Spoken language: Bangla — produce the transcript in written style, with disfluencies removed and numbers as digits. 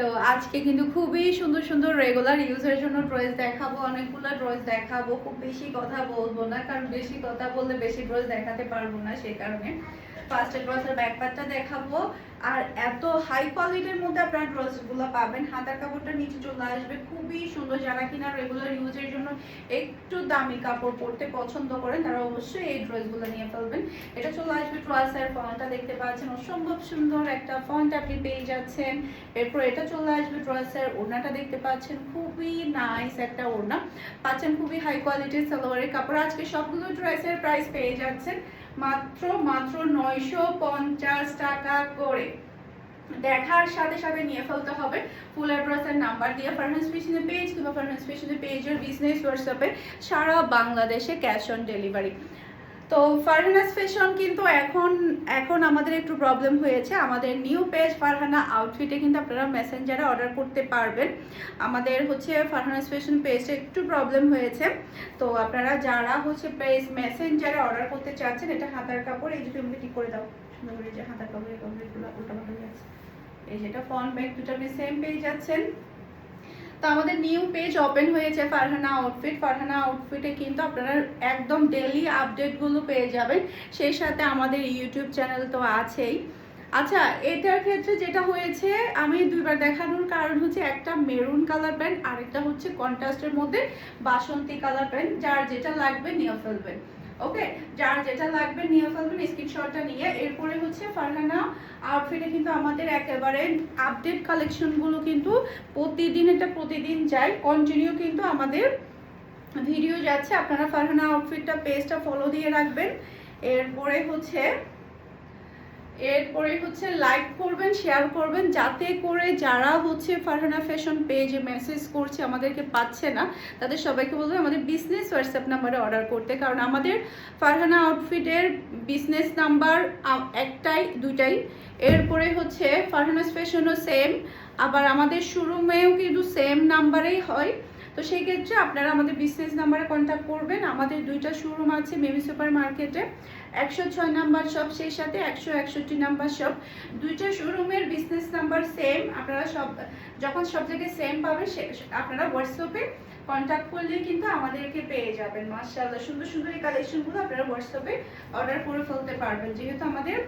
তো আজকে কিন্তু খুবই সুন্দর সুন্দর রেগুলার ইউজের জন্য ড্রেস দেখাবো, অনেকগুলো ড্রেস দেখাবো। খুব বেশি কথা বলবো না, কারণ বেশি কথা বললে বেশি ড্রেস দেখাতে পারবো না, সেই কারণে ফার্স্ট ড্রেসের ব্যাকপার্টটা দেখাবো। আর এত হাই কোয়ালিটির মধ্যে আপনারা ড্রেসগুলো পাবেন, হাতার কাপড়টা নিচে চলে আসবে, খুবই সুন্দর। যারা কিনা রেগুলার ইউজের জন্য একটু দামি কাপড় পরতে পছন্দ করেন তারা অবশ্যই এই ড্রেসগুলো নিয়ে ফেলবেন। এটা চলে আসবে ট্রাউজার, ফন্টটা দেখতে পাচ্ছেন অসম্ভব সুন্দর একটা ফন্ট আপনি পেয়ে যাচ্ছেন। এরপর এটা চলে আসবে ট্রাউজার, ওড়নাটা দেখতে পাচ্ছেন খুবই নাইস একটা ওড়না পাচ্ছেন, খুবই হাই কোয়ালিটির সালোয়ারের কাপড়। আজকে সবগুলো ড্রেসের প্রাইস পেয়ে যাচ্ছেন মাত্র 950 টাকা করে। দেখার সাথে সাথে নিয়ে ফেলতে হবে। ফুল অ্যাড্রেসের নাম্বার দিয়ে ফারহানাস ফ্যাশনের পেজ কিংবা ফারহানাস ফ্যাশনের পেজের বিজনেস হোয়াটসঅ্যাপে সারা বাংলাদেশে ক্যাশ অন ডেলিভারি। তো ফারহানাস ফ্যাশন কিন্তু এখন আমাদের একটু প্রবলেম হয়েছে। আমাদের নিউ পেজ ফারহানা আউটফিটে কিন্তু আপনারা মেসেঞ্জারে অর্ডার করতে পারবেন। আমাদের হচ্ছে ফারহানাস ফ্যাশন পেজে একটু প্রবলেম হয়েছে, তো আপনারা যারা হচ্ছে পেজ মেসেঞ্জারে অর্ডার করতে চাচ্ছেন, এটা হাতার কাপড়, এই দুটো আমাকে ঠিক করে দাও সুন্দর করে, যে হাতার কাপড়ের কমপ্লিটগুলো উল্টাপাল্টা হয়ে আছে। এই যেটা ফ্রন্ট ব্যাক দুটো আপনি সেম পেয়ে যাচ্ছেন। তো আমাদের নিউ পেজ ওপেন হয়েছে ফারহানা আউটফিট। ফারহানা আউটফিটে কিন্তু আপনারা একদম ডেইলি আপডেটগুলো পেয়ে যাবেন, সেই সাথে আমাদের ইউটিউব চ্যানেল তো আছেই। আচ্ছা, এটার ক্ষেত্রে যেটা হয়েছে, আমি দুইবার দেখানোর কারণ হচ্ছে একটা মেরুন কালার প্যান্ট, আরেকটা হচ্ছে কন্ট্রাস্টের মধ্যে বাসন্তী কালার প্যান্ট। যার যেটা লাগবে নিয়ে ফেলবেন, ওকে? যার যেটা লাগবে নিয়ে ফেলবেন স্ক্রিনশটটা নিয়ে। এরপরে হচ্ছে ফারহানা আউটফিটে কিন্তু আমাদের একেবারে আপডেট কালেকশনগুলো কিন্তু প্রতিদিন যায়, কন্টিনিউ কিন্তু আমাদের ভিডিও যাচ্ছে। আপনারা ফারহানা আউটফিটটা পেজটা ফলো দিয়ে রাখবেন। এরপরে হচ্ছে লাইক করবেন, শেয়ার করবেন, যাতে করে যারা হচ্ছে ফারহানা ফ্যাশন পেজে মেসেজ করছে আমাদেরকে পাচ্ছে না, তাদের সবাইকে বলবো আমাদের বিজনেস হোয়াটসঅ্যাপ নাম্বারে অর্ডার করতে। কারণ আমাদের ফারহানা আউটফিটের বিজনেস নাম্বার একটাই, দুইটাই। এরপরে হচ্ছে ফারহানাস ফ্যাশনও সেম, আবার আমাদের শোরুমেও কিন্তু সেম নাম্বারেই হয়। তো সেই ক্ষেত্রে আপনারা আমাদের বিজনেস নাম্বারে কন্ট্যাক্ট করবেন। আমাদের দুইটা শোরুম আছে মেমি সুপার মার্কেটে, 106 নাম্বার শপ, সেই সাথে 161 নাম্বার শপ। দুইটা শোরুমের বিজনেস নাম্বার সেম। আপনারা যখন সব জায়গায় সেম পাবেন, আপনারা হোয়াটসঅ্যাপে কন্ট্যাক্ট করলে কিন্তু আমাদেরকে পেয়ে যাবেন। মাশাআল্লাহ, সুন্দর সুন্দর এই কালেকশনগুলো আপনারা হোয়াটসঅ্যাপে অর্ডার করে ফেলতে পারবেন, যেহেতু আমাদের